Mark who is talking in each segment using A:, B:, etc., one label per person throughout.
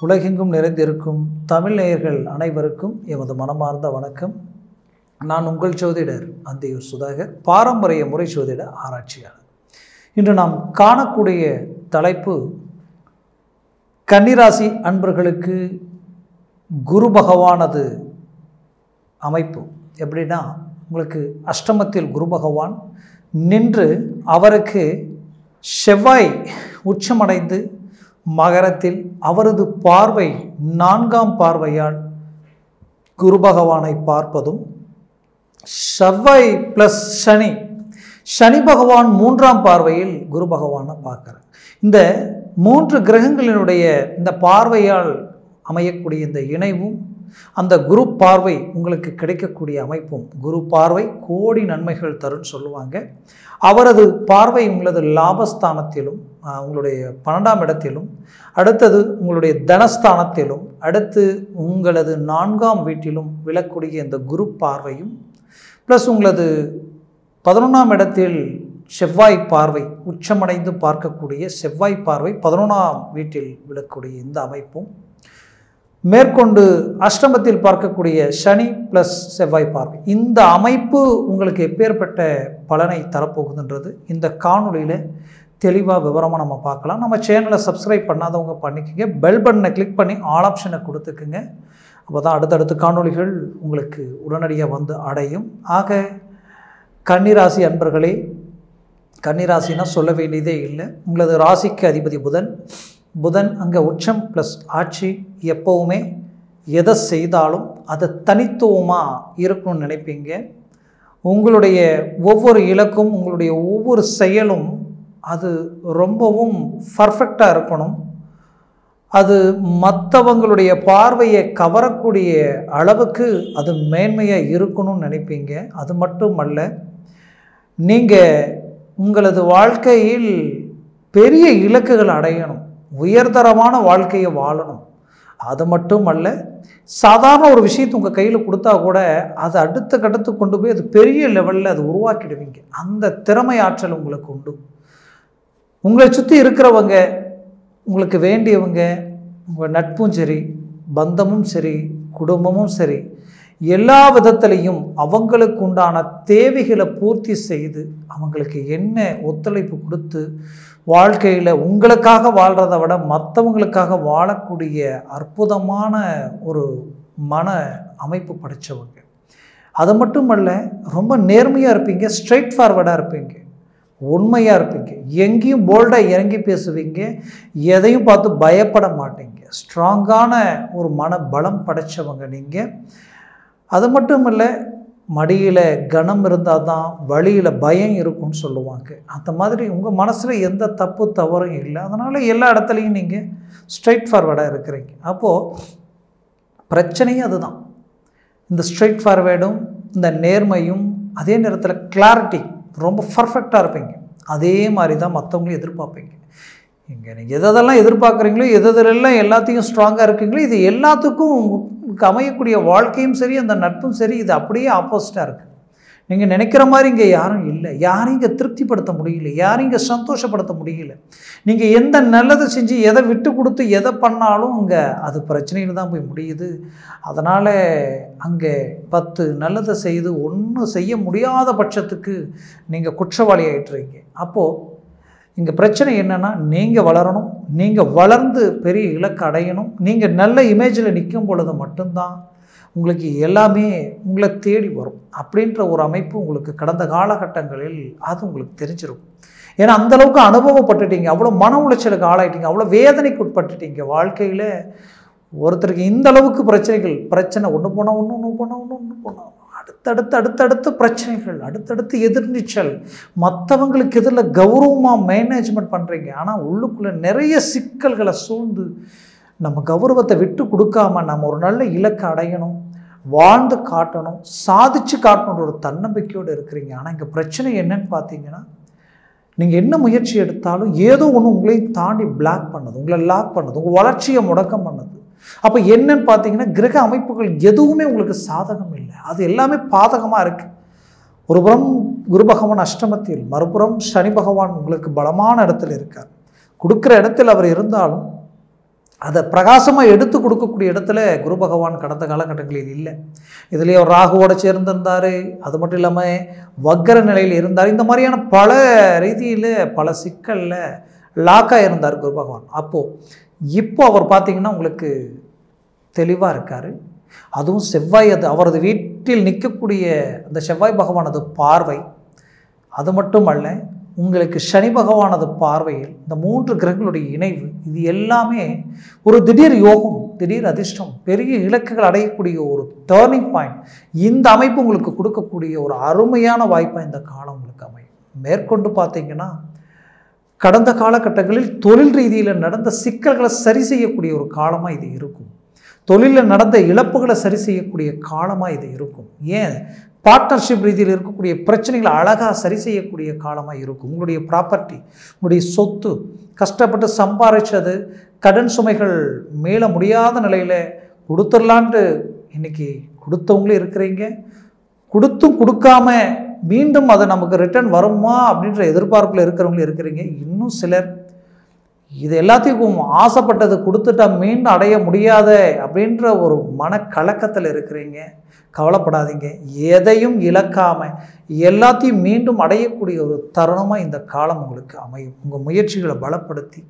A: உலகெங்கும் நிறைந்திருக்கும் தமிழ் நேயர்கள் அனைவருக்கும் எமது மனமார்ந்த வணக்கம். நான் உங்கள் ஜோதிடர் அந்தியூர் சுதாகர், பாரம்பரிய முறை ஜோதிட ஆராய்ச்சியாளர். இன்று நாம் காணக்கூடிய தலைப்பு, கன்னிராசி அன்பர்களுக்கு குரு பகவானது அமைப்பு எப்படின்னா, உங்களுக்கு அஷ்டமத்தில் குரு பகவான் நின்று அவருக்கு செவ்வாய் உச்சமடைந்து மகரத்தில் அவரது பார்வை 4ஆம் பார்வையால் குரு பகவானை பார்ப்பதும், செவ்வாய் ப்ளஸ் சனி பகவான் 3ஆம் பார்வையில் குரு பகவானை பார்க்கிறார். இந்த 3 கிரகங்களினுடைய இந்த பார்வையால் அமையக்கூடிய இந்த இணைவும் அந்த குரு பார்வை உங்களுக்கு கிடைக்கக்கூடிய அமைப்பும், குரு பார்வை கோடி நன்மைகள் தரும்னு சொல்லுவாங்க. அவரது பார்வை உங்களது லாபஸ்தானத்திலும், உங்களுடைய 12ஆம் இடத்திலும், அடுத்தது உங்களுடைய தனஸ்தானத்திலும், அடுத்து உங்களது 4ஆம் வீட்டிலும் விழக்கூடிய இந்த குரு பார்வையும், ப்ளஸ் உங்களது 11ஆம் இடத்தில் செவ்வாய் பார்வை உச்சமடைந்து பார்க்கக்கூடிய செவ்வாய் பார்வை 11ஆம் வீட்டில் விழக்கூடிய இந்த அமைப்பும், மேற்கொண்டு அஷ்டமத்தில் பார்க்கக்கூடிய சனி ப்ளஸ் செவ்வாய் பார்வை, இந்த அமைப்பு உங்களுக்கு எப்பேற்பட்ட பலனை தரப்போகுதுன்றது இந்த காணொலியில் தெளிவாக விவரமாக நம்ம பார்க்கலாம். நம்ம சேனலை சப்ஸ்கிரைப் பண்ணாதவங்க பண்ணிக்கோங்க, பெல் பட்டனை கிளிக் பண்ணி ஆல் ஆப்ஷனை கொடுத்துக்குங்க. அப்போ தான் அடுத்தடுத்த காணொலிகள் உங்களுக்கு உடனடியாக வந்து அடையும். ஆக கன்னிராசி அன்பர்களே, கன்னிராசினா சொல்ல வேண்டியதே இல்லை. உங்களது ராசிக்கு அதிபதி புதன் அங்கே உச்சம் ப்ளஸ் ஆட்சி. எப்போவுமே எதை செய்தாலும் அதை தனித்துவமாக இருக்கணும்னு நினைப்பீங்க. உங்களுடைய ஒவ்வொரு இலக்கும், உங்களுடைய ஒவ்வொரு செயலும் அது ரொம்பவும் பர்ஃபெக்டாக இருக்கணும். அது மற்றவங்களுடைய பார்வையை கவரக்கூடிய அளவுக்கு அது மேன்மையாக இருக்கணும்னு நினைப்பீங்க. அது மட்டுமல்ல, நீங்கள் உங்களது வாழ்க்கையில் பெரிய இலக்குகள் அடையணும், உயர்தரமான வாழ்க்கையை வாழணும். அது மட்டுமல்ல, சாதாரண ஒரு விஷயத்தை உங்கள் கையில் கொடுத்தா கூட அதை அடுத்த கட்டத்துக்கு கொண்டு போய் அது பெரிய லெவலில் அது உருவாக்கிடுவீங்க. அந்த திறமை ஆற்றல் உங்களுக்கு உண்டு. உங்களை சுற்றி இருக்கிறவங்க, உங்களுக்கு வேண்டியவங்க, உங்கள் நட்பும் சரி, பந்தமும் சரி, குடும்பமும் சரி, எல்லா விதத்திலையும் அவங்களுக்கு உண்டான தேவைகளை பூர்த்தி செய்து அவங்களுக்கு என்ன ஒத்துழைப்பு கொடுத்து வாழ்க்கையில் உங்களுக்காக வாழ்கிறத விட மற்றவங்களுக்காக வாழக்கூடிய அற்புதமான ஒரு மன அமைப்பு படைத்தவங்க. அது மட்டுமல்ல, ரொம்ப நேர்மையாக இருப்பீங்க, ஸ்ட்ரெயிட் ஃபார்வர்டாக இருப்பீங்க, உண்மையாக இருப்பீங்க, எங்கேயும் போல்டாக இறங்கி பேசுவீங்க, எதையும் பார்த்து பயப்பட மாட்டீங்க. ஸ்ட்ராங்கான ஒரு மன பலம் படைத்தவங்க நீங்கள். அது மட்டும் இல்லை, மடியில் கனம் இருந்தால் தான் வழியில் பயம் இருக்கும்னு சொல்லுவாங்க. அந்த மாதிரி உங்கள் மனசில் எந்த தப்பு தவறும் இல்லை. அதனால் எல்லா இடத்துலையும் நீங்கள் ஸ்ட்ரெயிட் ஃபார்வர்டாக இருக்கிறீங்க. அப்போது பிரச்சனையும் அதுதான். இந்த ஸ்ட்ரெயிட் ஃபார்வேர்டும், இந்த நேர்மையும், அதே நேரத்தில் கிளாரிட்டி, ரொம்ப பர்ஃபெக்டாக இருப்பீங்க. அதே மாதிரி தான் மற்றவங்களையும் எதிர்பார்ப்பீங்க. இங்கே நீங்கள் எதெல்லாம் எதிர்பார்க்குறீங்களோ, எதெல்லாம் எல்லாத்தையும் ஸ்ட்ராங்காக இருக்கீங்களோ, இது எல்லாத்துக்கும் உங்களுக்கு அமையக்கூடிய வாழ்க்கையும் சரி, அந்த நட்பும் சரி, இது அப்படியே ஆப்போசிட்டாக இருக்குது. நீங்கள் நினைக்கிற மாதிரி இங்கே யாரும் இல்லை. யாரும் இங்கே திருப்திப்படுத்த முடியல, யாரும் இங்கே சந்தோஷப்படுத்த முடியல. நீங்கள் எந்த நல்லது செஞ்சு எதை விட்டு கொடுத்து எதை பண்ணாலும் அங்கே அது பிரச்சனையில் தான் போய் முடியுது. அதனால் அங்கே 10 நல்லதை செய்து ஒன்றும் செய்ய முடியாத பட்சத்துக்கு நீங்கள் குற்றவாளி ஆகிட்டுறீங்க. அப்போது இங்கே பிரச்சனை என்னென்னா, நீங்கள் வளரணும், நீங்கள் வளர்ந்து பெரிய இலக்கு அடையணும். நீங்கள் நல்ல இமேஜில் நிற்கும் பொழுது மட்டும்தான் உங்களுக்கு எல்லாமே உங்களை தேடி வரும். அப்படின்ற ஒரு அமைப்பு உங்களுக்கு கடந்த காலகட்டங்களில் அது உங்களுக்கு தெரிஞ்சிருக்கும். ஏன்னா அந்தளவுக்கு அனுபவப்பட்டுட்டீங்க, அவ்வளோ மன உளைச்சலுக்கு ஆளாயிட்டீங்க, அவ்வளோ வேதனைக்கு உட்பட்டுட்டீங்க. வாழ்க்கையில் ஒருத்தருக்கு இந்த அளவுக்கு பிரச்சனை ஒன்று போனால் ஒன்று போனால் அடுத்தடுத்து பிரச்சனைகள், அடுத்தடுத்து எதிர்நீச்சல், மற்றவங்களுக்கு எதிரில் கௌரவமாக மேனேஜ்மெண்ட் பண்ணுறீங்க. ஆனால் உள்ளுக்குள்ளே நிறைய சிக்கல்களை சூழ்ந்து நம்ம கௌரவத்தை விட்டு கொடுக்காம நம்ம ஒரு நல்ல இலக்கை அடையணும், வாழ்ந்து காட்டணும், சாதிச்சு காட்டணுன்ற ஒரு தன்னம்பிக்கையோடு இருக்கிறீங்க. ஆனால் இங்கே பிரச்சனை என்னன்னு பார்த்தீங்கன்னா, நீங்கள் என்ன முயற்சி எடுத்தாலும் ஏதோ ஒன்று உங்களையும் தாண்டி பிளாக் பண்ணுது, உங்களை லாக் பண்ணுது, உங்கள் வளர்ச்சியை முடக்கம் பண்ணுது. அப்போ என்னன்னு பார்த்தீங்கன்னா, கிரக அமைப்புகள் எதுவுமே உங்களுக்கு சாதகம் இல்லை, அது எல்லாமே பாதகமாக இருக்குது. ஒரு புறம் குரு பகவான் அஷ்டமத்தில், மறுபுறம் சனி பகவான் உங்களுக்கு பலமான இடத்துல இருக்கார். கொடுக்குற இடத்தில் அவர் இருந்தாலும் அதை பிரகாசமாக எடுத்து கொடுக்கக்கூடிய இடத்துல குரு பகவான் கடந்த காலகட்டங்களில் இல்லை. இதுலேயே ராகுவோடு சேர்ந்திருந்தார், அது மட்டும் இல்லாமல் வக்கர நிலையில் இருந்தார். இந்த மாதிரியான பல ரீதியில் பல சிக்கலில் லாக்காக இருந்தார் குரு பகவான். இப்போ அவர் பார்த்திங்கன்னா உங்களுக்கு தெளிவாக இருக்கார். அதுவும் செவ்வாய், அது அவரது வீட்டில் நிற்கக்கூடிய அந்த செவ்வாய் பகவானது பார்வை, அது மட்டுமல்ல உங்களுக்கு சனி பகவானது பார்வையில் இந்த 3 கிரகங்களுடைய இணைவு, இது எல்லாமே ஒரு திடீர் யோகம், திடீர் அதிர்ஷ்டம், பெரிய இலக்குகள் அடையக்கூடிய ஒரு டேர்னிங் பாயிண்ட். இந்த அமைப்பு உங்களுக்கு கொடுக்கக்கூடிய ஒரு அருமையான வாய்ப்பாக இந்த காலம் உங்களுக்கு அமையும். மேற்கொண்டு பார்த்தீங்கன்னா கடந்த காலகட்டங்களில் தொழில் ரீதியில் நடந்த சிக்கல்களை சரி செய்யக்கூடிய ஒரு காலமாக இது இருக்கும். தொழிலில் நடந்த இழப்புகளை சரி செய்யக்கூடிய காலமாக இது இருக்கும். ஏன் பார்ட்னர்ஷிப் ரீதியில் இருக்கக்கூடிய பிரச்சனைகளை அழகாக சரி செய்யக்கூடிய காலமாக இருக்கும். உங்களுடைய ப்ராப்பர்ட்டி, உங்களுடைய சொத்து, கஷ்டப்பட்டு சம்பாதிச்சது, கடன் சுமைகள் மேல முடியாத நிலையில் கொடுத்துடலான்ட்டு இன்றைக்கி கொடுத்தவங்களும் இருக்கிறீங்க, கொடுத்தும் கொடுக்காம மீண்டும் அதை நமக்கு ரிட்டர்ன் வருமா அப்படின்ற எதிர்பார்ப்பில் இருக்கிறவங்களும் இருக்கிறீங்க. இன்னும் சிலர் இது எல்லாத்தையும் ஆசைப்பட்டது கொடுத்துட்டா மீண்டும் அடைய முடியாத அப்படின்ற ஒரு மனக்கலக்கத்தில் இருக்கிறீங்க. கவலைப்படாதீங்க, எதையும் இழக்காமல் எல்லாத்தையும் மீண்டும் அடையக்கூடிய ஒரு தருணமாக இந்த காலம் உங்களுக்கு அமையும். உங்கள் முயற்சிகளை பலப்படுத்தி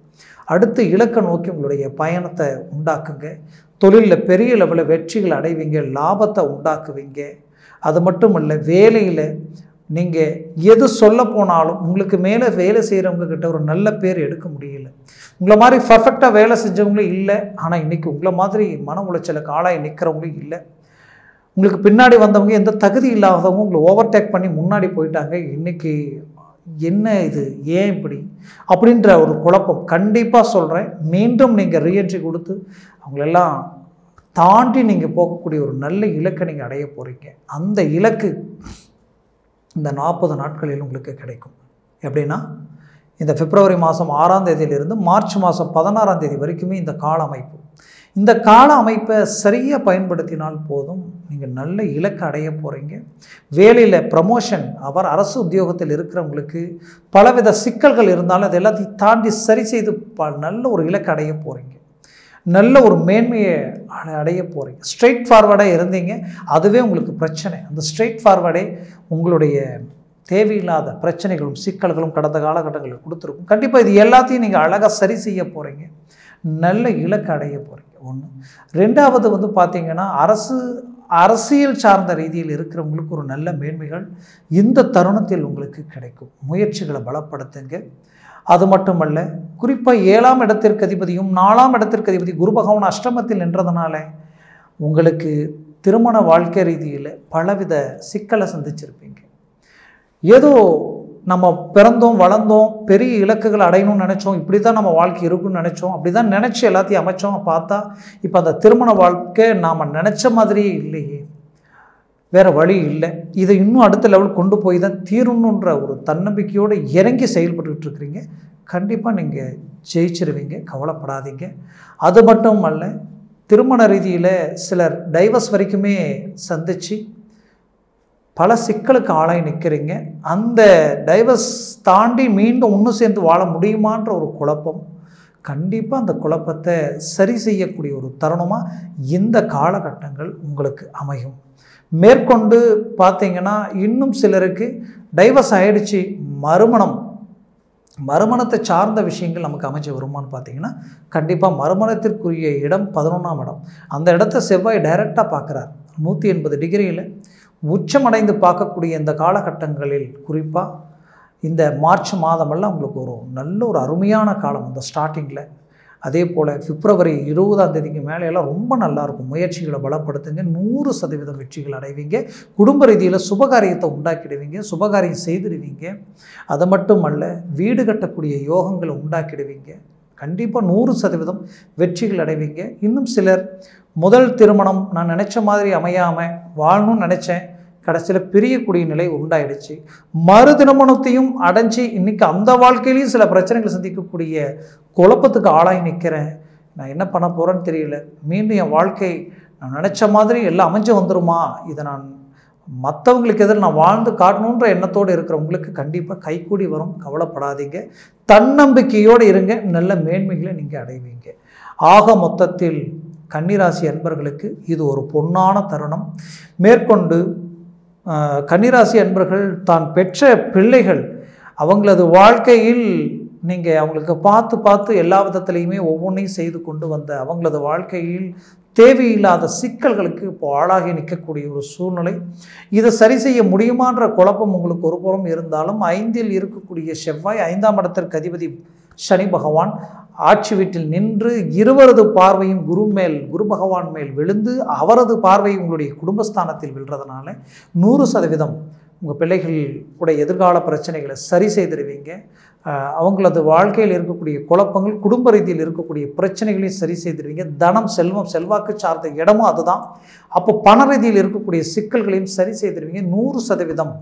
A: அடுத்த இலக்கை நோக்கி உங்களுடைய பயணத்தை உண்டாக்குங்க. தொழிலில் பெரிய லெவலில் வெற்றிகள் அடைவீங்க, லாபத்தை உண்டாக்குவீங்க. அது மட்டும் இல்லை, வேலையில் நீங்கள் எது சொல்ல போனாலும் உங்களுக்கு மேலே வேலை செய்கிறவங்க கிட்ட ஒரு நல்ல பேர் எடுக்க முடியல. உங்களை மாதிரி பர்ஃபெக்டாக வேலை செஞ்சவங்களும் இல்லை, ஆனால் இன்றைக்கி உங்களை மாதிரி மன உளைச்சலுக்கு ஆளாகி நிற்கிறவங்களும் இல்லை. உங்களுக்கு பின்னாடி வந்தவங்க எந்த தகுதி இல்லாதவங்க உங்களை ஓவர்டேக் பண்ணி முன்னாடி போயிட்டாங்க. இன்றைக்கி என்ன இது, ஏன் இப்படி அப்படின்ற ஒரு குழப்பம். கண்டிப்பாக சொல்கிறேன், மீண்டும் நீங்கள் ரீஎன்ட்ரி கொடுத்து அவங்களெல்லாம் தாண்டி நீங்கள் போகக்கூடிய ஒரு நல்ல இலக்கை நீங்கள் அடைய போகிறீங்க. அந்த இலக்கு இந்த 40 நாட்களில் உங்களுக்கு கிடைக்கும். எப்படின்னா இந்த பிப்ரவரி மாதம் 6ஆம் தேதியிலிருந்து மார்ச் மாதம் 16ஆம் தேதி வரைக்குமே இந்த கால அமைப்பு. இந்த கால அமைப்பை சரியாக பயன்படுத்தினால் போதும், நீங்கள் நல்ல இலக்கை அடைய போகிறீங்க. வேலையில் ப்ரமோஷன், அரசு உத்தியோகத்தில் இருக்கிறவங்களுக்கு பலவித சிக்கல்கள் இருந்தாலும் அது எல்லாத்தையும் தாண்டி சரி செய்து நல்ல ஒரு இலக்கை அடைய போகிறீங்க. நல்ல ஒரு மேன்மையை அடைய போகிறீங்க. ஸ்ட்ரெயிட் ஃபார்வர்டாக இருந்தீங்க, அதுவே உங்களுக்கு பிரச்சனை. அந்த ஸ்ட்ரெயிட் ஃபார்வர்டே உங்களுடைய தேவையில்லாத பிரச்சனைகளும் சிக்கல்களும் கடந்த காலகட்டங்களில் கொடுத்துருக்கும். கண்டிப்பாக இது எல்லாத்தையும் நீங்கள் அழகாக சரி செய்ய போகிறீங்க, நல்ல இலக்கை அடைய போகிறீங்க. ஒன்று. ரெண்டாவது பார்த்தீங்கன்னா அரசியல் சார்ந்த ரீதியில் இருக்கிறவங்களுக்கு ஒரு நல்ல மேன்மைகள் இந்த தருணத்தில் உங்களுக்கு கிடைக்கும். முயற்சிகளை பலப்படுத்துங்க. அது மட்டுமல்ல, குறிப்பாக 7ஆம் இடத்திற்கு அதிபதியும் 4ஆம் இடத்திற்கு அதிபதி குரு பகவான் அஷ்டமத்தில் நின்றதுனால உங்களுக்கு திருமண வாழ்க்கை ரீதியில் பலவித சிக்கலை சந்திச்சிருப்பீங்க. ஏதோ நம்ம பிறந்தோம் வளர்ந்தோம் பெரிய இலக்குகள் அடையணும்னு நினச்சோம், இப்படி தான் நம்ம வாழ்க்கை இருக்குன்னு நினச்சோம், அப்படி தான் நினச்சி எல்லாத்தையும் அமைச்சோம். பார்த்தா இப்போ அந்த திருமண வாழ்க்கை நாம் நினச்ச மாதிரியே இல்லையே, வேறு வழி இல்லை, இதை இன்னும் அடுத்த லெவல் கொண்டு போய் தான் தீரணுன்ற ஒரு தன்னம்பிக்கையோடு இறங்கி செயல்பட்டுக்கிட்டு இருக்கிறீங்க. கண்டிப்பாக நீங்கள் ஜெயிச்சிருவீங்க, கவலைப்படாதீங்க. அது மட்டும் அல்ல, திருமண ரீதியில் சிலர் டைவர்ஸ் வரைக்குமே சந்தித்து பல சிக்கலுக்கு ஆளாகி நிற்கிறீங்க. அந்த டைவர்ஸ் தாண்டி மீண்டும் ஒன்று சேர்ந்து வாழ முடியுமான்ற ஒரு குழப்பம். கண்டிப்பாக அந்த குழப்பத்தை சரி செய்யக்கூடிய ஒரு தருணமாக இந்த காலகட்டங்கள் உங்களுக்கு அமையும். மேற்கொண்டு பார்த்தீங்கன்னா இன்னும் சிலருக்கு டைவர்ஸ் ஆகிடுச்சு, மறுமணத்தை சார்ந்த விஷயங்கள் நமக்கு அமைச்சு வருமானு பார்த்தீங்கன்னா கண்டிப்பாக மறுமணத்திற்குரிய இடம் 11ஆம் இடம். அந்த இடத்த செவ்வாய் டைரெக்டாக பார்க்குறார். 180 டிகிரியில் உச்சமடைந்து பார்க்கக்கூடிய இந்த காலகட்டங்களில் குறிப்பாக இந்த மார்ச் மாதமெல்லாம் உங்களுக்கு ஒரு நல்ல ஒரு அருமையான காலம் இந்த ஸ்டார்டிங்கில். அதே போல் பிப்ரவரி 20ஆம் தேதிக்கு மேலேயெல்லாம் ரொம்ப நல்லாயிருக்கும். முயற்சிகளை பலப்படுத்துங்க, 100% வெற்றிகள் அடைவீங்க. குடும்ப ரீதியில் சுபகாரியத்தை உண்டாக்கிடுவீங்க, சுபகாரியம் செய்திடுவீங்க. அது மட்டுமல்ல, வீடு கட்டக்கூடிய யோகங்களை உண்டாக்கிடுவீங்க. கண்டிப்பாக 100% வெற்றிகள் அடைவீங்க. இன்னும் சிலர் முதல் திருமணம் நான் நினச்ச மாதிரி அமையாமல் வாழணும்னு நினச்சேன், கடைசியில் பிரியக்கூடிய நிலை உண்டாயிடுச்சு. மறு திருமணத்தையும் அடைஞ்சி இன்றைக்கி அந்த வாழ்க்கையிலையும் சில பிரச்சனைகள் சந்திக்கக்கூடிய குழப்பத்துக்கு ஆளாகி நிற்கிறேன். நான் என்ன பண்ண போகிறேன்னு தெரியல, மீண்டும் என் வாழ்க்கை நான் நினச்ச மாதிரி எல்லாம் அமைஞ்சு வந்துடுமா, இதை நான் மற்றவங்களுக்கு எதிர நான் வாழ்ந்து காட்டணுன்ற எண்ணத்தோடு இருக்கிறவங்களுக்கு கண்டிப்பாக கைக்கூடி வரும். கவலைப்படாதீங்க, தன்னம்பிக்கையோடு இருங்க, நல்ல மேன்மைகளை நீங்கள் அடைவீங்க. ஆக மொத்தத்தில் கன்னிராசி அன்பர்களுக்கு இது ஒரு பொன்னான தருணம். மேற்கொண்டு கன்னிராசி அன்பர்கள் தான் பெற்ற பிள்ளைகள் அவங்களது வாழ்க்கையில் நீங்கள் அவங்களுக்கு பார்த்து பார்த்து எல்லா விதத்துலேயுமே ஒவ்வொன்றையும் செய்து கொண்டு வந்த அவங்களது வாழ்க்கையில் தேவையில்லாத சிக்கல்களுக்கு இப்போ ஆளாகி நிற்கக்கூடிய ஒரு சூழ்நிலை. இதை சரி செய்ய முடியுமான்ற குழப்பம் உங்களுக்கு ஒரு புறம் இருந்தாலும் 5இல் இருக்கக்கூடிய செவ்வாய் 5ஆம் இடத்திற்கு அதிபதி சனி பகவான் ஆட்சி வீட்டில் நின்று இருவரது பார்வையும் குரு பகவான் மேல் விழுந்து அவரது பார்வை உங்களுடைய குடும்பஸ்தானத்தில் விழுறதுனால 100% உங்கள் பிள்ளைகள் கூட எதிர்கால பிரச்சனைகளை சரி செய்திருவீங்க. அவங்களது வாழ்க்கையில் இருக்கக்கூடிய குழப்பங்கள், குடும்ப ரீதியில் இருக்கக்கூடிய பிரச்சனைகளையும் சரி செய்திருவீங்க. தனம், செல்வம், செல்வாக்கு சார்ந்த இடமும் அதுதான். அப்போ பண ரீதியில் இருக்கக்கூடிய சிக்கல்களையும் சரி செய்திருவீங்க. 100%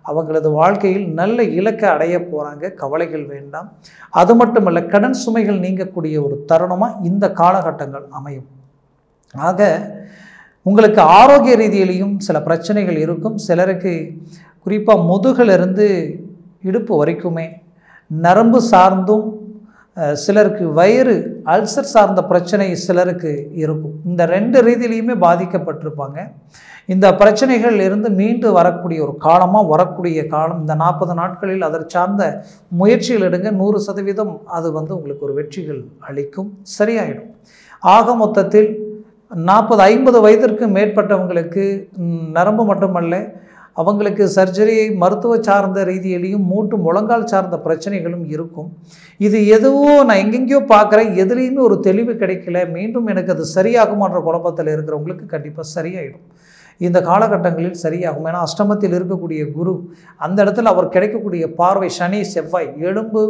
A: அவங்களது வாழ்க்கையில் நல்ல இலக்கை அடைய போகிறாங்க. கவலைகள் வேண்டாம். அது மட்டுமல்ல, கடன் சுமைகள் நீங்கக்கூடிய ஒரு தருணமாக இந்த காலகட்டங்கள் அமையும். ஆக உங்களுக்கு ஆரோக்கிய ரீதியிலையும் சில பிரச்சனைகள் இருக்கும். சிலருக்கு குறிப்பாக முதுகிலிருந்து இடுப்பு வரைக்குமே நரம்பு சார்ந்தும், சிலருக்கு வயிறு அல்சர் சார்ந்த பிரச்சனை சிலருக்கு இருக்கும். இந்த 2 ரீதியிலையுமே பாதிக்கப்பட்டிருப்பாங்க. இந்த பிரச்சனைகள் இருந்து மீண்டு வரக்கூடிய ஒரு காலமாக வரக்கூடிய காலம் இந்த 40 நாட்களில் அதை சார்ந்த முயற்சிகள் எடுங்க. 100% அது உங்களுக்கு ஒரு வெற்றிகள் அளிக்கும், சரியாயிடும். ஆக மொத்தத்தில் 40-50 வயதிற்கு மேற்பட்டவங்களுக்கு நரம்பு மட்டுமல்ல, அவங்களுக்கு சர்ஜரி, மருத்துவ சார்ந்த ரீதியிலையும் மூட்டு முழங்கால் சார்ந்த பிரச்சனைகளும் இருக்கும். இது எதுவோ நான் எங்கெங்கேயோ பார்க்குறேன், எதுலேயுமே ஒரு தெளிவு கிடைக்கல, மீண்டும் எனக்கு அது சரியாகுமான்ற குழப்பத்தில் இருக்கிறவங்களுக்கு கண்டிப்பாக சரியாயிடும். இந்த காலகட்டங்களில் சரியாகும். ஏன்னா அஷ்டமத்தில் இருக்கக்கூடிய குரு, அந்த இடத்துல அவர் கிடைக்கக்கூடிய பார்வை சனி செவ்வாய், எலும்பு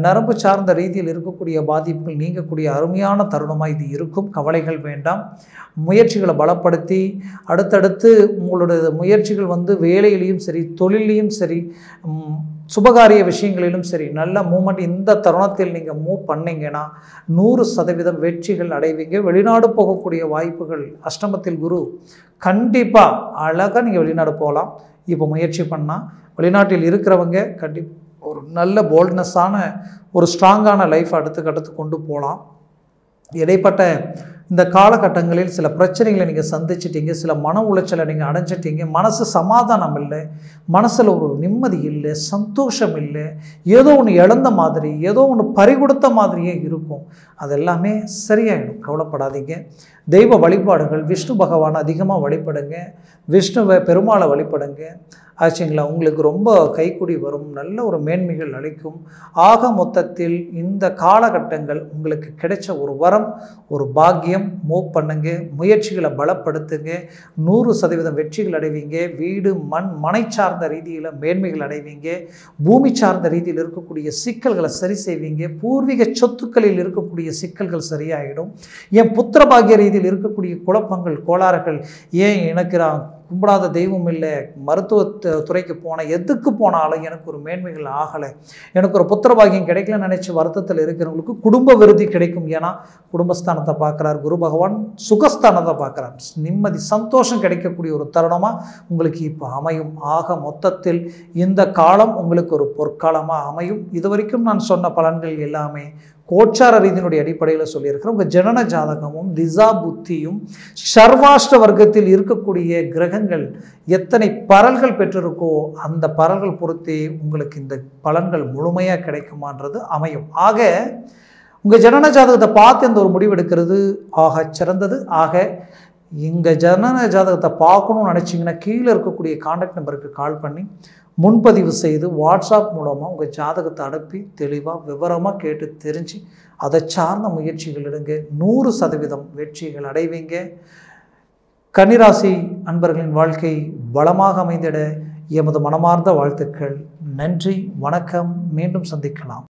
A: நரம்பு சார்ந்த ரீதியில் இருக்கக்கூடிய பாதிப்புகள் நீங்கக்கூடிய அருமையான தருணமாக இது இருக்கும். கவலைகள் வேண்டாம். முயற்சிகளை பலப்படுத்தி அடுத்தடுத்து உங்களுடைய முயற்சிகள் வேலையிலையும் சரி, தொழிலையும் சரி, சுபகாரிய விஷயங்களிலும் சரி நல்ல மூமெண்ட் இந்த தருணத்தில் நீங்கள் மூவ் பண்ணிங்கன்னா 100% வெற்றிகள் அடைவீங்க. வெளிநாடு போகக்கூடிய வாய்ப்புகள், அஷ்டமத்தில் குரு, கண்டிப்பாக அழகாக நீங்கள் வெளிநாடு போகலாம். இப்போ முயற்சி பண்ணால் வெளிநாட்டில் இருக்கிறவங்க கண்டிப்பாக ஒரு நல்ல போல்ட்னஸான ஒரு ஸ்ட்ராங்கான லைஃப் அடுத்து கொண்டு போகலாம். இடைப்பட்ட இந்த காலகட்டங்களில் சில பிரச்சனைகளை நீங்கள் சந்திச்சிட்டீங்க, சில மன உளைச்சலை நீங்கள் அடைஞ்சிட்டீங்க, மனசு சமாதானம் இல்லை, மனசில் ஒரு நிம்மதி இல்லை, சந்தோஷம் இல்லை, ஏதோ ஒன்று இழந்த மாதிரி, ஏதோ ஒன்று பறிகொடுத்த மாதிரியே இருக்கும். அதெல்லாமே சரியாயிடும், கவலைப்படாதீங்க. தெய்வ வழிபாடுகள், விஷ்ணு பகவான் அதிகமாக வழிபடுங்க, விஷ்ணுவை பெருமாளை வழிபடுங்க. ஆச்சுங்களா? உங்களுக்கு ரொம்ப கைக்கூடி வரும், நல்ல ஒரு மேன்மைகள் அளிக்கும். ஆக மொத்தத்தில் இந்த காலகட்டங்கள் உங்களுக்கு கிடைச்ச ஒரு வரம், ஒரு பாக்கியம். மூவ் பண்ணுங்க, முயற்சிகளை பலப்படுத்துங்க. 100% வெற்றிகள் அடைவீங்க. வீடு, மனை சார்ந்த ரீதியில் மேன்மைகள் அடைவீங்க. பூமி சார்ந்த ரீதியில் இருக்கக்கூடிய சிக்கல்களை சரி செய்வீங்க. பூர்வீக சொத்துக்களில் இருக்கக்கூடிய சிக்கல்கள் சரியாயிடும். என் புத்திர பாக்கிய ரீதியில் இருக்கக்கூடிய குழப்பங்கள், கோளாறுகள், ஏன் எனக்கு நான் கும்பிடாத தெய்வம் இல்லை, மருத்துவ துறைக்கு போனேன், எதுக்கு போனாலும் எனக்கு ஒரு மேன்மைகள் ஆகலை, எனக்கு ஒரு புத்திர பாக்கியம் கிடைக்கலன்னு நினச்சி வருத்தத்தில் இருக்கிறவங்களுக்கு குடும்ப விருத்தி கிடைக்கும். ஏன்னா குடும்பஸ்தானத்தை பார்க்குறார் குரு பகவான், சுகஸ்தானத்தை பார்க்குறார். நிம்மதி, சந்தோஷம் கிடைக்கக்கூடிய ஒரு தருணமாக உங்களுக்கு இப்போ அமையும். ஆக மொத்தத்தில் இந்த காலம் உங்களுக்கு ஒரு பொற்காலமாக அமையும். இதுவரைக்கும் நான் சொன்ன பலன்கள் எல்லாமே கோச்சார ரீதியினுடைய அடிப்படையில் சொல்லியிருக்கிறேன். உங்கள் ஜனன ஜாதகமும் திசா புத்தியும் சர்வாஷ்ட வர்க்கத்தில் இருக்கக்கூடிய கிரகங்கள் எத்தனை பலன்கள் பெற்றிருக்கோ அந்த பலன்கள் பொறுத்தே உங்களுக்கு இந்த பலன்கள் முழுமையாக கிடைக்குமான்றது அமையும். ஆக உங்கள் ஜனன ஜாதகத்தை பார்த்து இந்த ஒரு முடிவு எடுக்கிறது ஆக சிறந்தது. ஆக எங்கள் ஜனன ஜாதகத்தை பார்க்கணும்னு நினச்சிங்கன்னா கீழே இருக்கக்கூடிய கான்டாக்ட் நம்பருக்கு கால் பண்ணி முன்பதிவு செய்து வாட்ஸ்அப் மூலமாக உங்கள் ஜாதகத்தை அனுப்பி தெளிவாக விவரமாக கேட்டு தெரிஞ்சு அதை சார்ந்த முயற்சிகள் எடுங்க. 100% வெற்றிகள் அடைவீங்க. கன்னிராசி அன்பர்களின் வாழ்க்கை வளமாக அமைந்திட எமது மனமார்ந்த வாழ்த்துக்கள். நன்றி, வணக்கம். மீண்டும் சந்திக்கலாம்.